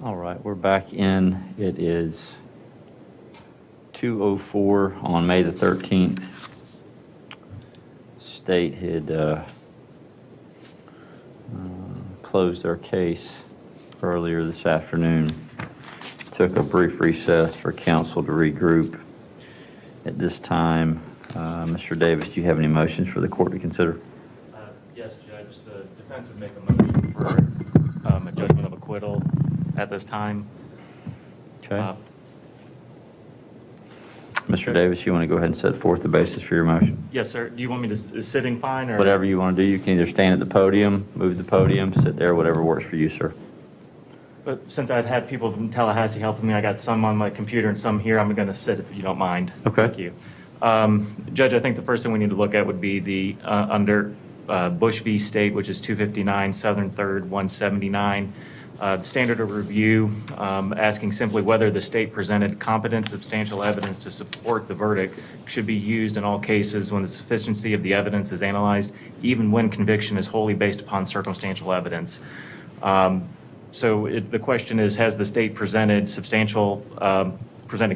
All right, we're back in. It is 2:04 on May the 13th. State had closed their case earlier this afternoon. Took a brief recess for council to regroup. At this time, Mr. Davis, do you have any motions for the court to consider? Yes, Judge. The defense would make a motion for a judgment of acquittal at this time. Okay. Mr. Davis, you want to go ahead and set forth the basis for your motion? Yes, sir. Do you want me to is sitting fine or Whatever you want to do. You can either stand at the podium, move the podium, sit there, whatever works for you, sir. But since I've had people from Tallahassee helping me, I got some on my computer and some here. I'm going to sit if you don't mind. Okay. Thank you. Judge, I think the first thing we need to look at would be the under Bush v. State, which is 259 Southern 3rd 179. The standard of review asking simply whether the state presented competent substantial evidence to support the verdict should be used in all cases when the sufficiency of the evidence is analyzed, even when conviction is wholly based upon circumstantial evidence. The question is, has the state presented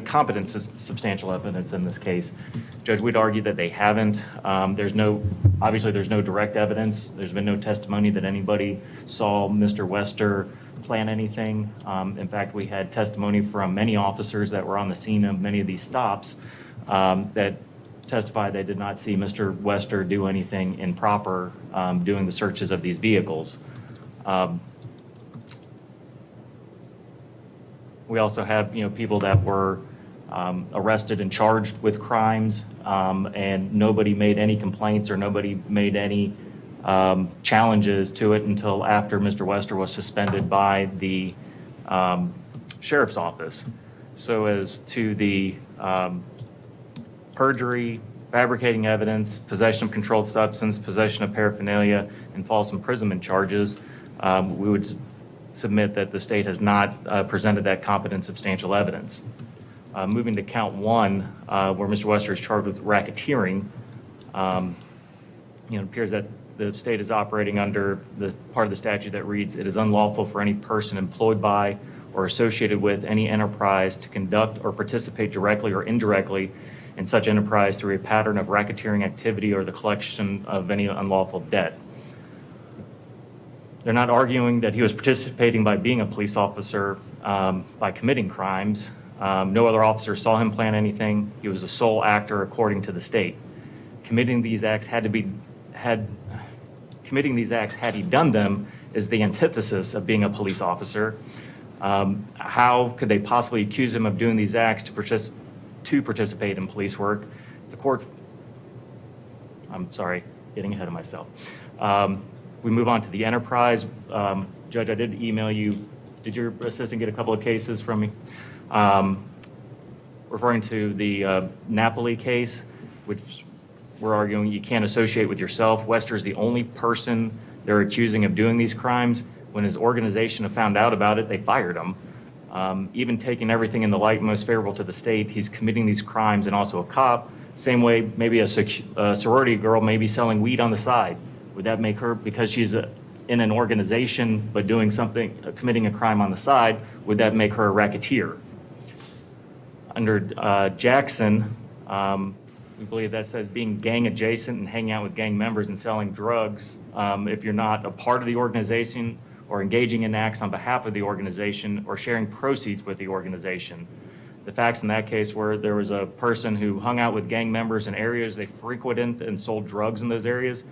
competent substantial evidence in this case? Judge, we'd argue that they haven't. Obviously there's no direct evidence. There's been no testimony that anybody saw Mr. Wester plan anything. In fact, we had testimony from many officers that were on the scene of many of these stops that testified they did not see Mr. Wester do anything improper doing the searches of these vehicles. We also have, people that were arrested and charged with crimes, and nobody made any complaints or nobody made any challenges to it until after Mr. Wester was suspended by the sheriff's office. So as to the perjury, fabricating evidence, possession of controlled substance, possession of paraphernalia, and false imprisonment charges, we would submit that the state has not presented that competent substantial evidence. Moving to count one, where Mr. Wester is charged with racketeering, it appears that the state is operating under the part of the statute that reads, "It is unlawful for any person employed by or associated with any enterprise to conduct or participate directly or indirectly in such enterprise through a pattern of racketeering activity or the collection of any unlawful debt." They're not arguing that he was participating by being a police officer by committing crimes. No other officer saw him plan anything. He was a sole actor according to the state. Committing these acts had he done them is the antithesis of being a police officer. How could they possibly accuse him of doing these acts to participate in police work? The court, I'm sorry, getting ahead of myself. We move on to the enterprise. Judge, I did email you. Did your assistant get a couple of cases from me? Referring to the Napoli case, which we're arguing you can't associate with yourself. Wester is the only person they're accusing of doing these crimes. When his organization found out about it, they fired him. Even taking everything in the light most favorable to the state, he's committing these crimes and also a cop. Same way, maybe a sorority girl may be selling weed on the side. Would that make her, because she's in an organization but doing something, committing a crime on the side, would that make her a racketeer? Under Jackson, we believe that says being gang adjacent and hanging out with gang members and selling drugs. If you're not a part of the organization or engaging in acts on behalf of the organization or sharing proceeds with the organization. The facts in that case were there was a person who hung out with gang members in areas they frequented and sold drugs in those areas,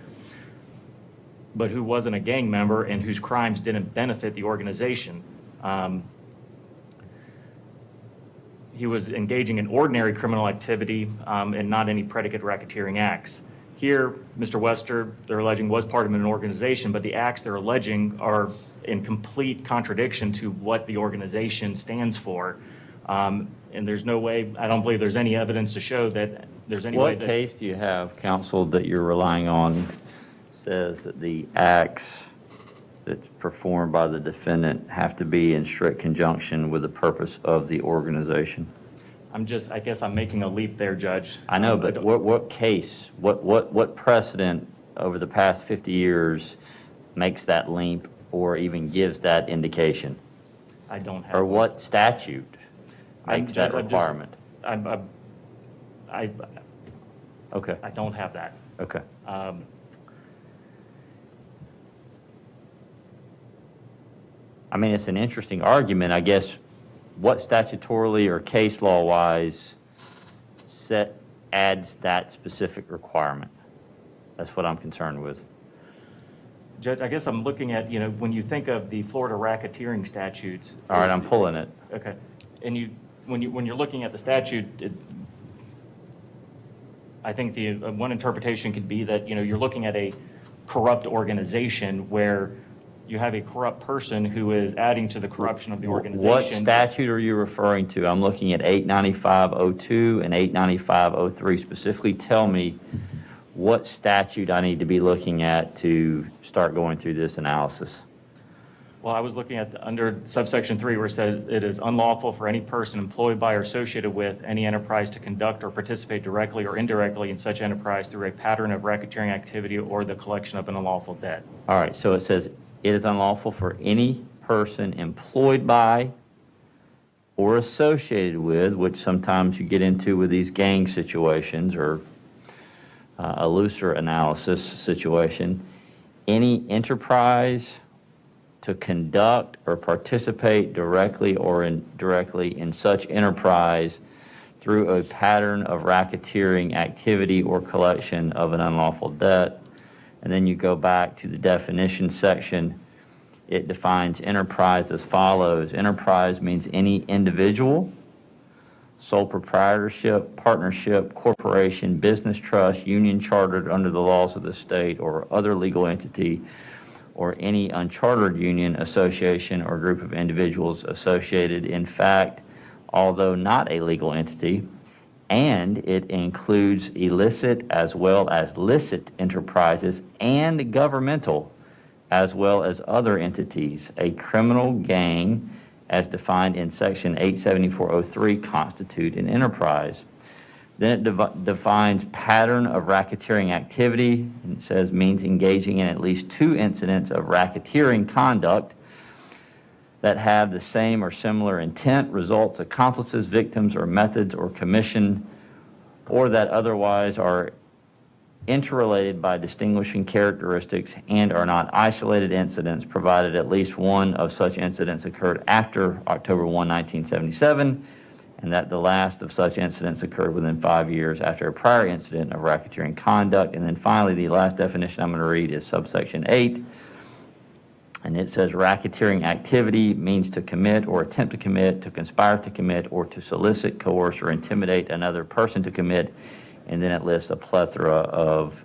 but who wasn't a gang member and whose crimes didn't benefit the organization. He was engaging in ordinary criminal activity and not any predicate racketeering acts. Here, Mr. Wester, they're alleging, was part of an organization, but the acts they're alleging are in complete contradiction to what the organization stands for. And there's no way, I don't believe there's any evidence to show that there's any way that... What case do you have, counsel, that you're relying on says that the acts that's performed by the defendant have to be in strict conjunction with the purpose of the organization? I guess I'm making a leap there, Judge. I know, but what case, what precedent over the past 50 years makes that leap or even gives that indication? I don't have Or one. what statute makes that I'm just- requirement? I Okay, don't have that. okay. I mean, it's an interesting argument. I guess what statutorily or case law-wise adds that specific requirement? That's what I'm concerned with. Judge, I guess I'm looking at, when you think of the Florida racketeering statutes. All right, I'm pulling it. Okay. And when you're looking at the statute, I think the one interpretation could be that, you're looking at a corrupt organization where you have a corrupt person who is adding to the corruption of the organization. What statute are you referring to? I'm looking at 895.02 and 895.03. Specifically tell me what statute I need to be looking at to start going through this analysis. Well, I was looking at under subsection 3 where it says it is unlawful for any person employed by or associated with any enterprise to conduct or participate directly or indirectly in such enterprise through a pattern of racketeering activity or the collection of an unlawful debt. All right, so it says it is unlawful for any person employed by or associated with, which sometimes you get into with these gang situations or a looser analysis situation, any enterprise to conduct or participate directly or indirectly in such enterprise through a pattern of racketeering activity or collection of an unlawful debt. And then you go back to the definition section. It defines enterprise as follows. Enterprise means any individual, sole proprietorship, partnership, corporation, business trust, union chartered under the laws of the state or other legal entity, or any unchartered union, association, or group of individuals associated, in fact, although not a legal entity, and it includes illicit as well as licit enterprises and governmental as well as other entities. A criminal gang, as defined in section 874.03, constitute an enterprise. Then it defines pattern of racketeering activity, and it says means engaging in at least 2 incidents of racketeering conduct that have the same or similar intent, results, accomplices, victims, or methods, or commission, or that otherwise are interrelated by distinguishing characteristics and are not isolated incidents, provided at least one of such incidents occurred after October 1, 1977, and that the last of such incidents occurred within 5 years after a prior incident of racketeering conduct. And then finally, the last definition I'm going to read is subsection 8, and it says racketeering activity means to commit or attempt to commit, to conspire to commit, or to solicit, coerce, or intimidate another person to commit. And then it lists a plethora of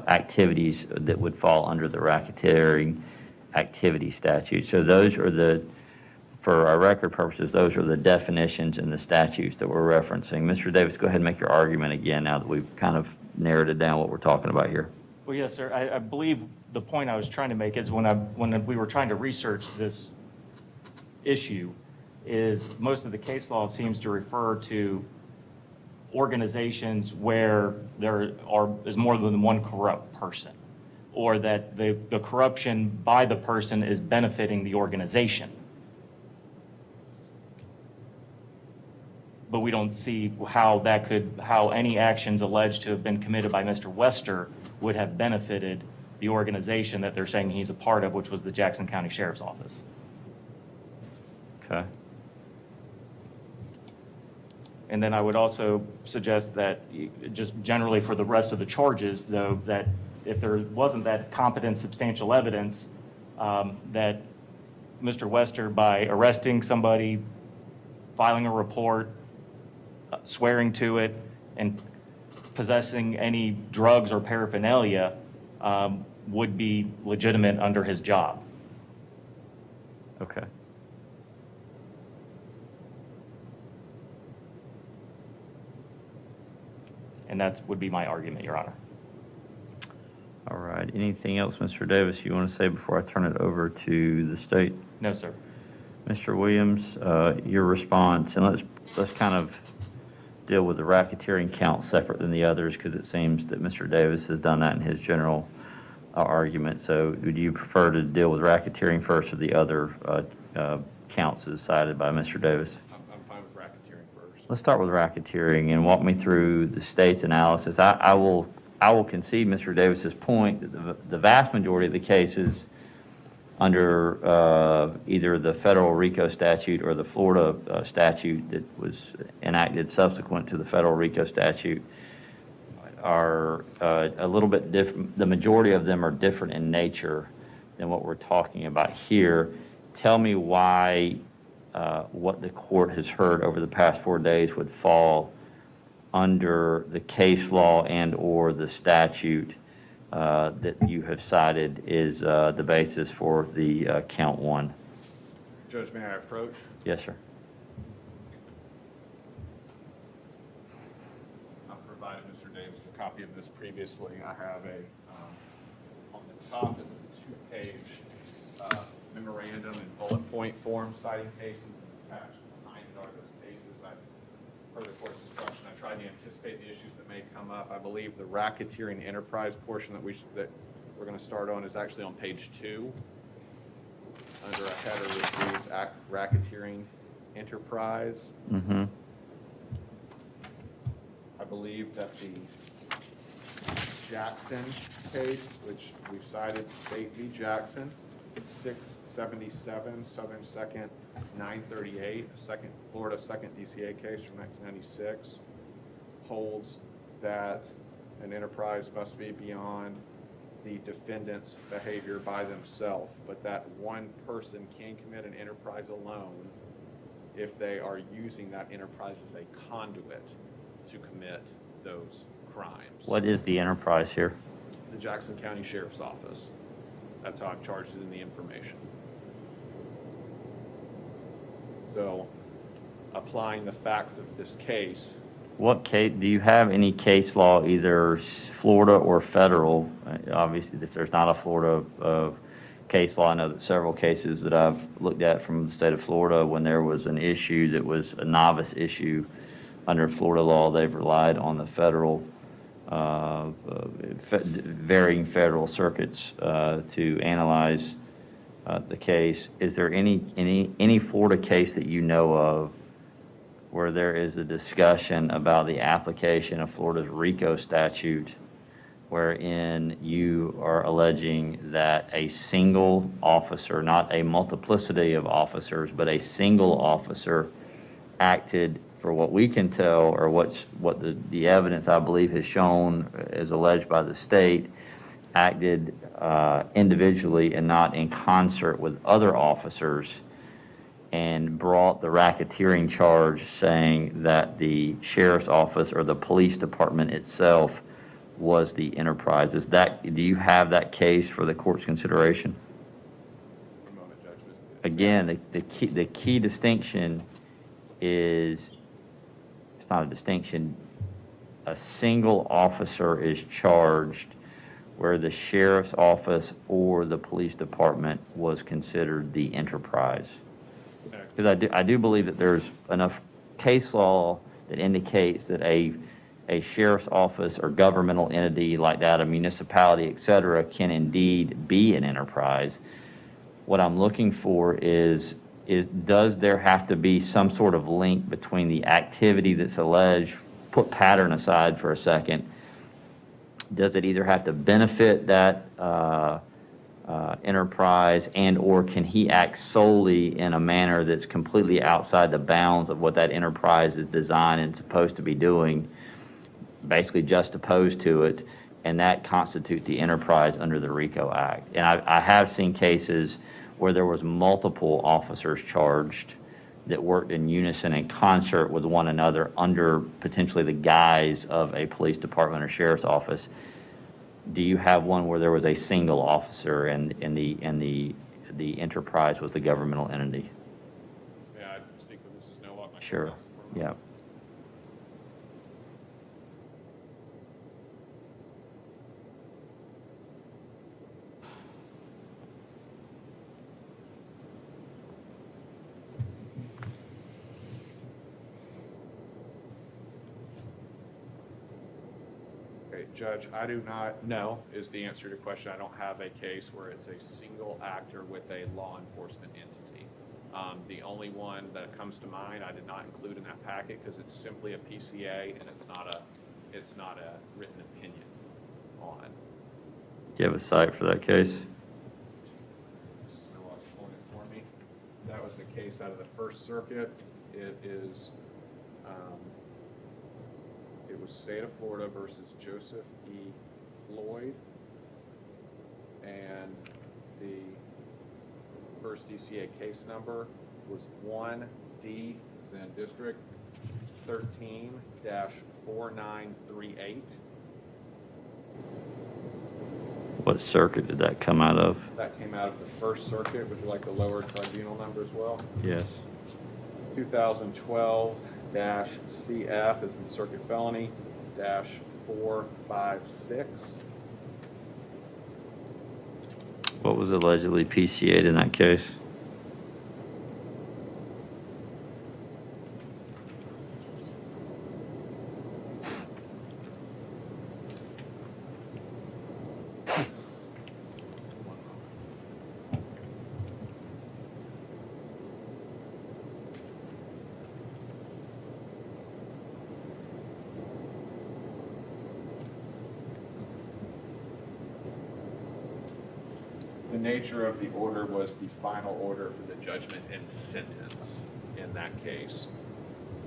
activities that would fall under the racketeering activity statute. So those are for our record purposes, those are the definitions and the statutes that we're referencing. Mr. Davis, go ahead and make your argument again now that we've kind of narrowed it down what we're talking about here. Well, yes, sir. I believe the point I was trying to make is when we were trying to research this issue, is most of the case law seems to refer to organizations where there is more than one corrupt person, or that the corruption by the person is benefiting the organization. But we don't see how any actions alleged to have been committed by Mr. Wester would have benefited the organization that they're saying he's a part of, which was the Jackson County Sheriff's Office. Okay. And then I would also suggest that just generally for the rest of the charges, though, that if there wasn't that competent substantial evidence, that Mr. Wester, by arresting somebody, filing a report, swearing to it, and possessing any drugs or paraphernalia would be legitimate under his job. Okay. And that would be my argument, Your Honor. All right. Anything else, Mr. Davis, you want to say before I turn it over to the state? No, sir. Mr. Williams, your response, and let's kind of deal with the racketeering count separate than the others, because it seems that Mr. Davis has done that in his general argument. So would you prefer to deal with racketeering first or the other counts as cited by Mr. Davis? I'm fine with racketeering first. Let's start with racketeering and walk me through the state's analysis. I will concede Mr. Davis's point that the vast majority of the cases under either the federal RICO statute or the Florida statute that was enacted subsequent to the federal RICO statute are a little bit different. The majority of them are different in nature than what we're talking about here. Tell me why what the court has heard over the past 4 days would fall under the case law and or the statute that you have cited is the basis for the count one. Judge, may I approach? Yes, sir. I've provided Mr. Davis a copy of this previously. I have on the top is a 2-page memorandum in bullet point form citing cases, and attached behind it are those cases. Per the court's instruction, I tried to anticipate the issues that may come up. I believe the racketeering enterprise portion that we're going to start on is actually on page 2 under a header which reads Racketeering Enterprise. Mm-hmm. I believe that the Jackson case, which we've cited, State v. Jackson, 677 Southern 2nd 938, Florida 2nd DCA case from 1996, holds that an enterprise must be beyond the defendant's behavior by themselves, but that one person can commit an enterprise alone if they are using that enterprise as a conduit to commit those crimes. What is the enterprise here? The Jackson County Sheriff's Office. That's how I've charged it in the information. So, applying the facts of this case. What case, do you have any case law, either Florida or federal? Obviously, if there's not a Florida case law, I know that several cases that I've looked at from the state of Florida, when there was an issue that was a novice issue under Florida law, they've relied on the federal, varying federal circuits to analyze the case. Is there any Florida case that you know of where there is a discussion about the application of Florida's RICO statute, wherein you are alleging that a single officer, not a multiplicity of officers, but a single officer acted, for what we can tell, or what the evidence I believe has shown, as alleged by the state, acted individually and not in concert with other officers, and brought the racketeering charge saying that the sheriff's office or the police department itself was the enterprise? Do you have that case for the court's consideration? One moment, Judge. Again, the key distinction is, it's not a distinction, a single officer is charged where the sheriff's office or the police department was considered the enterprise. Because I do believe that there's enough case law that indicates that a sheriff's office or governmental entity like that, a municipality, et cetera, can indeed be an enterprise. What I'm looking for is does there have to be some sort of link between the activity that's alleged? Put pattern aside for a second. Does it either have to benefit that enterprise, and or can he act solely in a manner that's completely outside the bounds of what that enterprise is designed and supposed to be doing, basically just opposed to it, and that constitute the enterprise under the RICO Act? And I have seen cases where there was multiple officers charged that worked in unison and concert with one another under potentially the guise of a police department or sheriff's office. Do you have one where there was a single officer and the enterprise was the governmental entity? May I speak with Mrs. Nowak? Sure. Yeah. Okay, Judge, I do not know is the answer to your question. I don't have a case where it's a single actor with a law enforcement entity. The only one that comes to mind I did not include in that packet because it's simply a PCA and it's not a written opinion on. Do you have a cite for that case? So I'll point it for me. That was a case out of the First Circuit. It was State of Florida versus Joseph E. Floyd. And the first DCA case number was 1D, as in District 13-4938. What circuit did that come out of? That came out of the First Circuit. Would you like the lower tribunal number as well? Yes. 2012-CF is in Circuit Felony -456. What was allegedly PCA'd in that case? The nature of the order was the final order for the judgment and sentence in that case.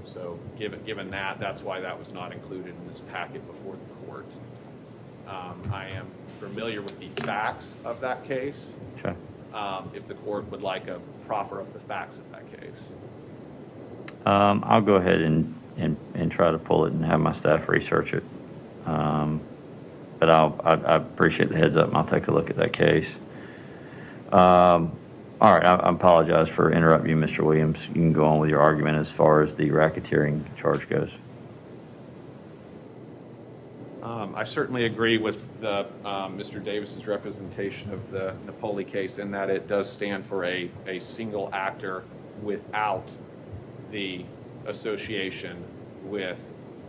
So given that, that's why that was not included in this packet before the court. I am familiar with the facts of that case. Okay. If the court would like a proffer of the facts of that case. I'll go ahead and try to pull it and have my staff research it. But I appreciate the heads up, and I'll take a look at that case. All right, I apologize for interrupting you, Mr. Williams. You can go on with your argument as far as the racketeering charge goes. I certainly agree with Mr. Davis's representation of the Napoli case in that it does stand for a single actor without the association with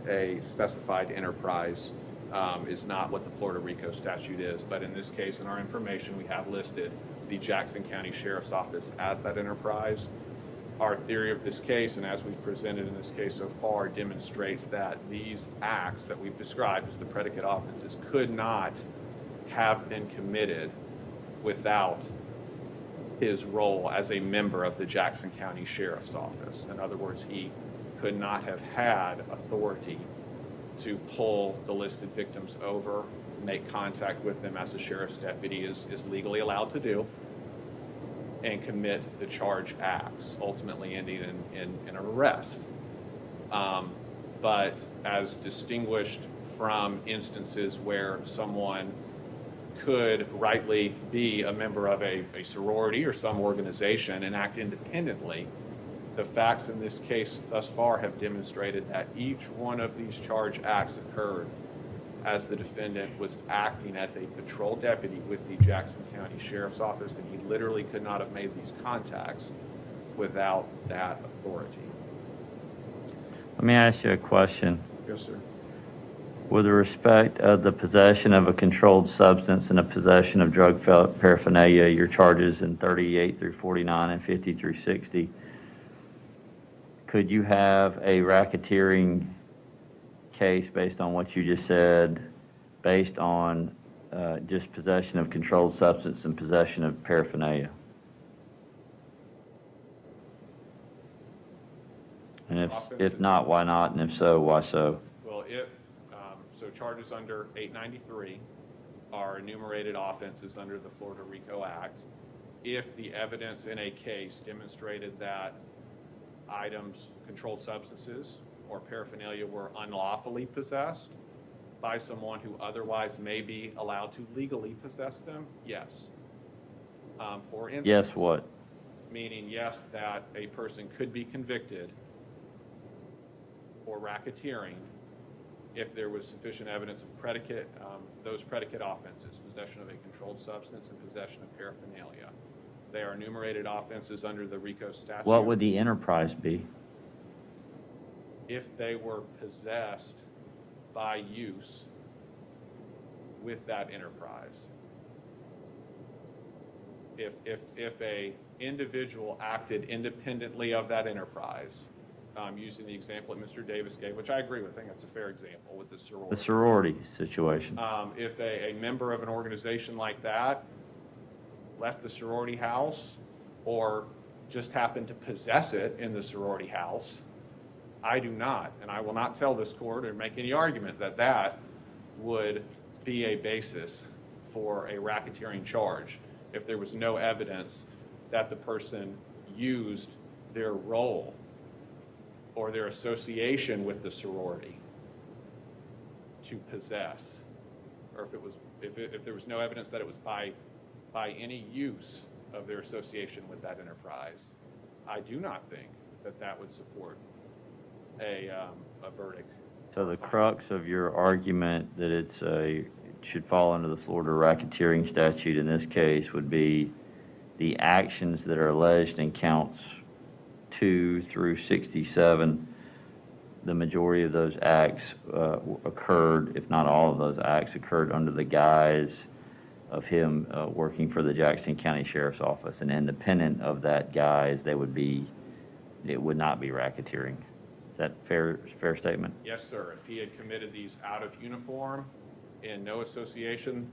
a specified enterprise is not what the Florida RICO statute is. But in this case, in our information, we have listed the Jackson County Sheriff's Office as that enterprise. Our theory of this case, and as we've presented in this case so far, demonstrates that these acts that we've described as the predicate offenses could not have been committed without his role as a member of the Jackson County Sheriff's Office. In other words, he could not have had authority to pull the listed victims over, make contact with them as a sheriff's deputy is legally allowed to do, and commit the charge acts, ultimately ending in an arrest. But as distinguished from instances where someone could rightly be a member of a sorority or some organization and act independently, the facts in this case thus far have demonstrated that each one of these charge acts occurred as the defendant was acting as a patrol deputy with the Jackson County Sheriff's Office, and he literally could not have made these contacts without that authority. Let me ask you a question. Yes, sir. With respect of the possession of a controlled substance and the possession of drug paraphernalia, your charges in 38 through 49 and 50 through 60, could you have a racketeering case based on what you just said, based on just possession of controlled substance and possession of paraphernalia? And if not, why not? And if so, why so? Well, so charges under 893 are enumerated offenses under the Florida RICO Act. If the evidence in a case demonstrated that items, controlled substances, or paraphernalia were unlawfully possessed by someone who otherwise may be allowed to legally possess them, yes. For instance, Yes, what? meaning yes, that a person could be convicted for racketeering if there was sufficient evidence of those predicate offenses, possession of a controlled substance and possession of paraphernalia. They are enumerated offenses under the RICO statute. What would the enterprise be? If they were possessed by use with that enterprise. if a individual acted independently of that enterprise, using the example that Mr. Davis gave, which I agree with, I think that's a fair example with the sorority. The sorority situation. If a member of an organization like that left the sorority house or just happened to possess it in the sorority house, I do not, and I will not tell this court or make any argument that that would be a basis for a racketeering charge if there was no evidence that the person used their role or their association with the sorority to possess, or if there was no evidence that it was by any use of their association with that enterprise. I do not think that that would support a verdict. So the crux of your argument that it should fall under the Florida racketeering statute in this case would be the actions that are alleged in counts 2 through 67. The majority of those acts occurred, if not all of those acts, occurred under the guise of him working for the Jackson County Sheriff's Office. And independent of that guise, it would not be racketeering. Is that fair statement? Yes, sir. If he had committed these out of uniform and no association,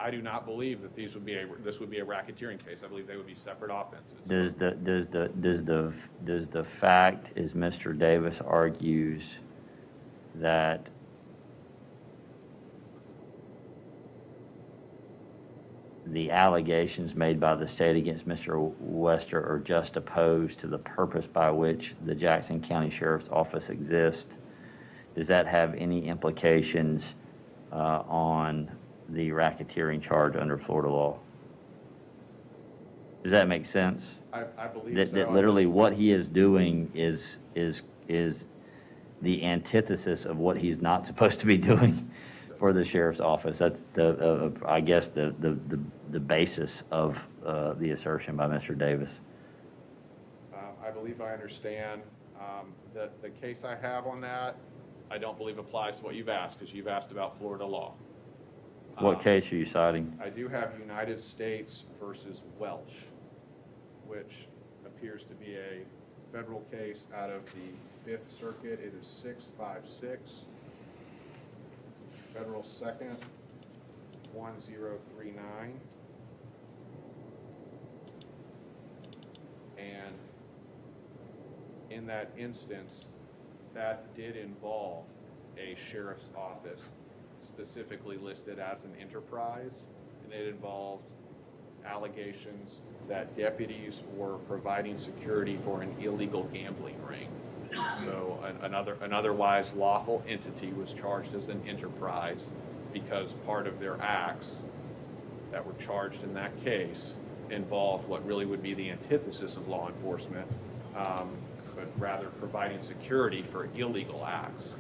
I do not believe that this would be a racketeering case. I believe they would be separate offenses. Does the fact, as Mr. Davis argues, that the allegations made by the state against Mr. Wester are just opposed to the purpose by which the Jackson County Sheriff's Office exists, does that have any implications on the racketeering charge under Florida law? Does that make sense? I believe so. That literally what he is doing is the antithesis of what he's not supposed to be doing for the sheriff's office. That's I guess the basis of the assertion by Mr. Davis. I believe I understand. The case I have on that, I don't believe applies to what you've asked, because you've asked about Florida law. What case are you citing? I do have United States versus Welch, which appears to be a federal case out of the 5th Circuit. It is 656, Federal 2nd, 1039. And in that instance, that did involve a sheriff's office specifically listed as an enterprise, and it involved allegations that deputies were providing security for an illegal gambling ring. So an otherwise lawful entity was charged as an enterprise because part of their acts that were charged in that case involved what really would be the antithesis of law enforcement, but rather providing security for illegal acts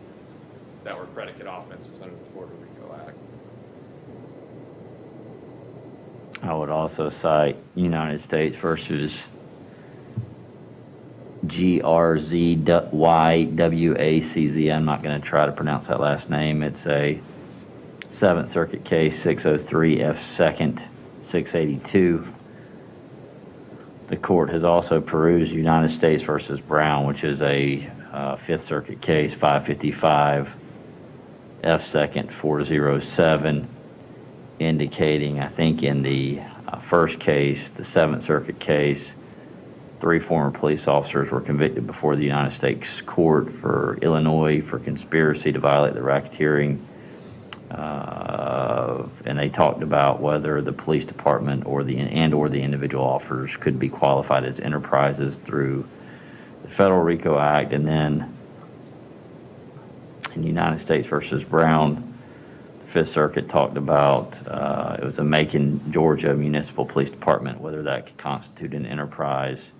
that were predicate offenses under the Florida RICO Act. I would also cite United States versus GRZYWACZ. I'm not going to try to pronounce that last name. It's a 7th Circuit case, 603 F. 2nd, 682. The court has also perused United States versus Brown, which is a 5th Circuit case, 555 F. 2nd, 407, indicating, I think in the first case, the 7th Circuit case, 3 former police officers were convicted before the United States Court for Illinois for conspiracy to violate the racketeering, and they talked about whether the police department or the individual officers could be qualified as enterprises through the Federal RICO Act. And then in United States versus Brown, the 5th Circuit talked about it was a Macon, Georgia municipal police department, whether that could constitute an enterprise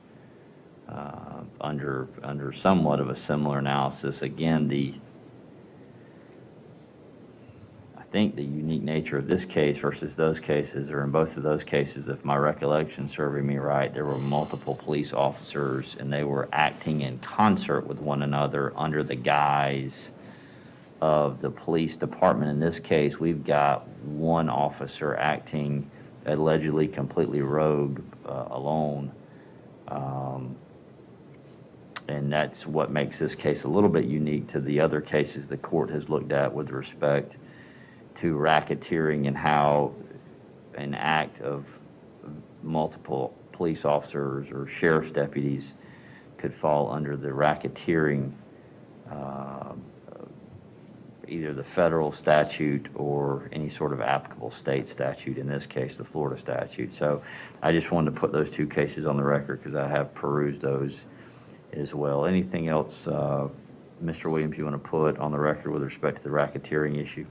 under somewhat of a similar analysis. Again, I think the unique nature of this case versus those cases, or in both of those cases, if my recollection serving me right, there were multiple police officers and they were acting in concert with one another under the guise of the police department. In this case, we've got one officer acting allegedly completely rogue alone. And that's what makes this case a little bit unique to the other cases the court has looked at with respect to racketeering and how an act of multiple police officers or sheriff's deputies could fall under the racketeering, either the federal statute or any sort of applicable state statute, in this case, the Florida statute. So I just wanted to put those two cases on the record because I have perused those as well. Anything else, Mr. Williams, you want to put on the record with respect to the racketeering issue?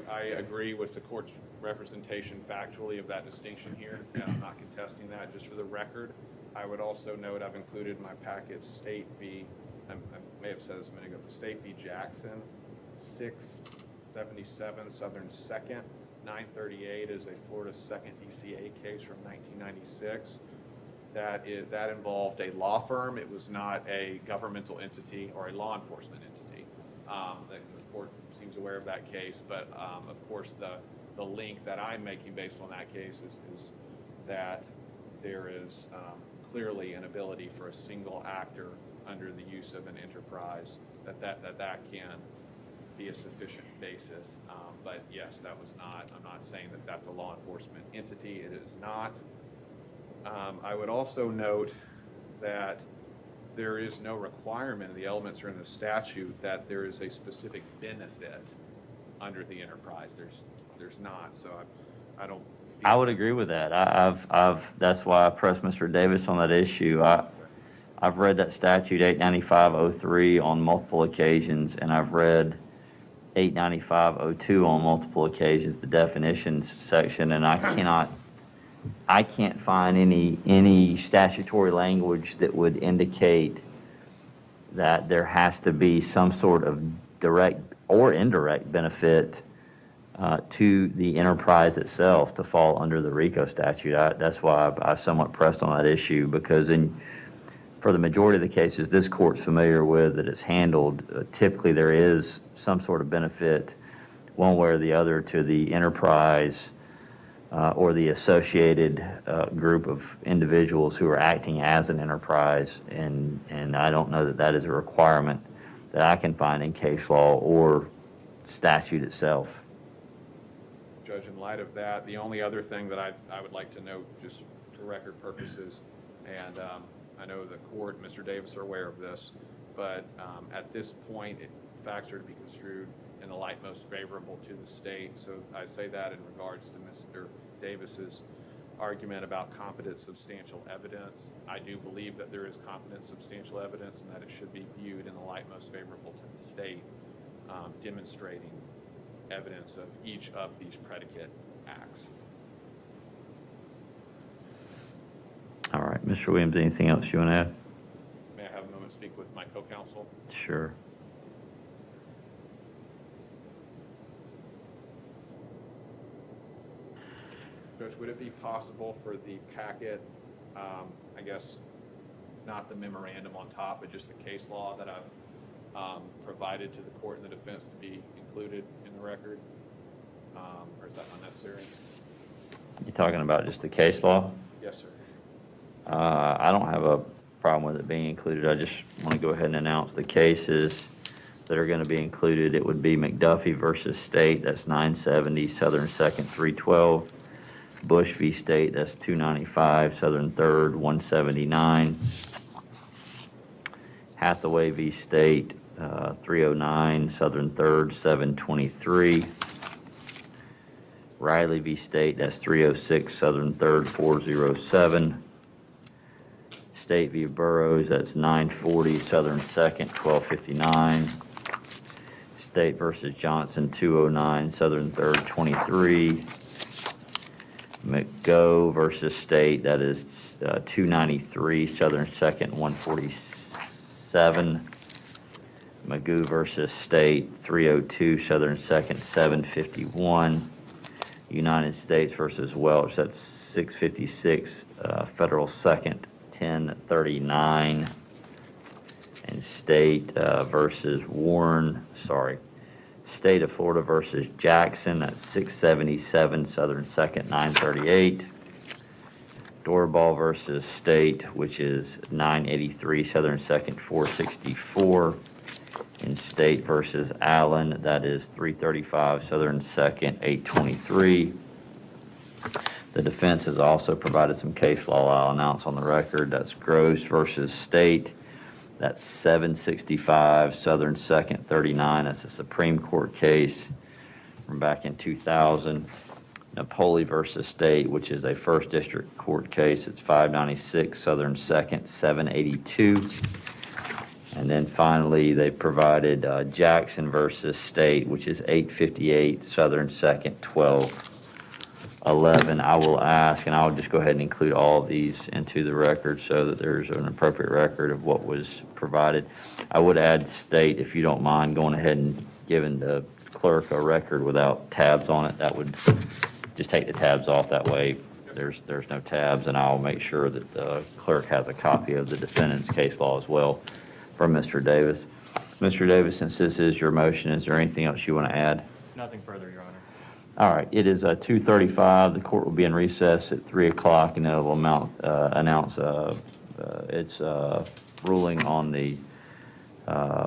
I agree with the court's representation factually of that distinction here, and I'm not contesting that. Just for the record, I would also note I've included in my packet State v. I may have said this a minute ago, but State v. Jackson, 677 Southern 2nd, 938 is a Florida 2nd DCA case from 1996. That involved a law firm. It was not a governmental entity or a law enforcement entity. The court seems aware of that case, but of course the link that I'm making based on that case is that there is clearly an ability for a single actor under the use of an enterprise that can be a sufficient basis. But yes, that was not, I'm not saying that that's a law enforcement entity. It is not. I would also note that there is no requirement, the elements are in the statute, that there is a specific benefit under the enterprise. There's not, so I don't feel I would agree with that. That's why I pressed Mr. Davis on that issue. I've read that statute 895.03 on multiple occasions, and I've read 895.02 on multiple occasions, the definitions section, and I can't find any statutory language that would indicate that there has to be some sort of direct or indirect benefit to the enterprise itself to fall under the RICO statute. That's why I somewhat pressed on that issue, because for the majority of the cases this court's familiar with that it's handled, typically there is some sort of benefit one way or the other to the enterprise or the associated group of individuals who are acting as an enterprise, and I don't know that that is a requirement that I can find in case law or statute itself. Judge, in light of that, the only other thing that I would like to note, just for record purposes, and I know the court and Mr. Davis are aware of this, but at this point, facts are to be construed in the light most favorable to the state. So I say that in regards to Mr. Davis's argument about competent substantial evidence. I do believe that there is competent substantial evidence and that it should be viewed in the light most favorable to the state, demonstrating evidence of each of these predicate acts. All right, Mr. Williams, anything else you want to add? May I have a moment to speak with my co-counsel? Sure. Judge, would it be possible for the packet, I guess, not the memorandum on top, but just the case law that I've provided to the court and the defense to be included in the record? Or is that unnecessary? You talking about just the case law? Yes, sir. I don't have a problem with it being included. I just want to go ahead and announce the cases that are going to be included. It would be McDuffie versus State, that's 970, Southern 2nd, 312. Bush v. State, that's 295, Southern 3rd, 179. Hathaway v. State, 309, Southern 3rd, 723. Riley v. State, that's 306, Southern 3rd, 407. State v. Burroughs, that's 940, Southern 2nd, 1259. State versus Johnson, 209, Southern 3rd, 23. McGo versus State, that is 293, Southern 2nd, 147. Magoo versus State, 302, Southern 2nd, 751. United States versus Welch, that's 656, Federal 2nd, 1039. And State versus Warren, State of Florida versus Jackson, that's 677 Southern 2nd, 938. Doorball versus State, which is 983 Southern 2nd, 464. In State versus Allen, that is 335 Southern 2nd, 823. The defense has also provided some case law I'll announce on the record. That's Gross versus State. That's 765 Southern 2nd, 39. That's a Supreme Court case from back in 2000. Napoli versus State, which is a First District Court case. It's 596 Southern 2nd, 782. And then finally, they provided Jackson versus State, which is 858 Southern 2nd, 1211. I will ask, and I'll just go ahead and include all of these into the record so that there's an appropriate record of what was provided. I would add State, if you don't mind going ahead and giving the clerk a record without tabs on it. That would just take the tabs off. That way there's no tabs, and I'll make sure that the clerk has a copy of the defendant's case law as well from Mr. Davis. Mr. Davis, since this is your motion, is there anything else you want to add? Nothing further, Your Honor. All right, it is 2:35. The court will be in recess at 3 o'clock, and it will announce its ruling on the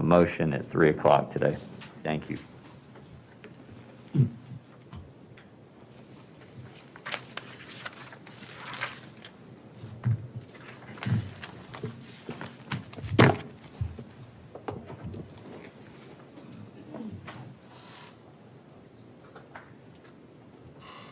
motion at 3 o'clock today. Thank you.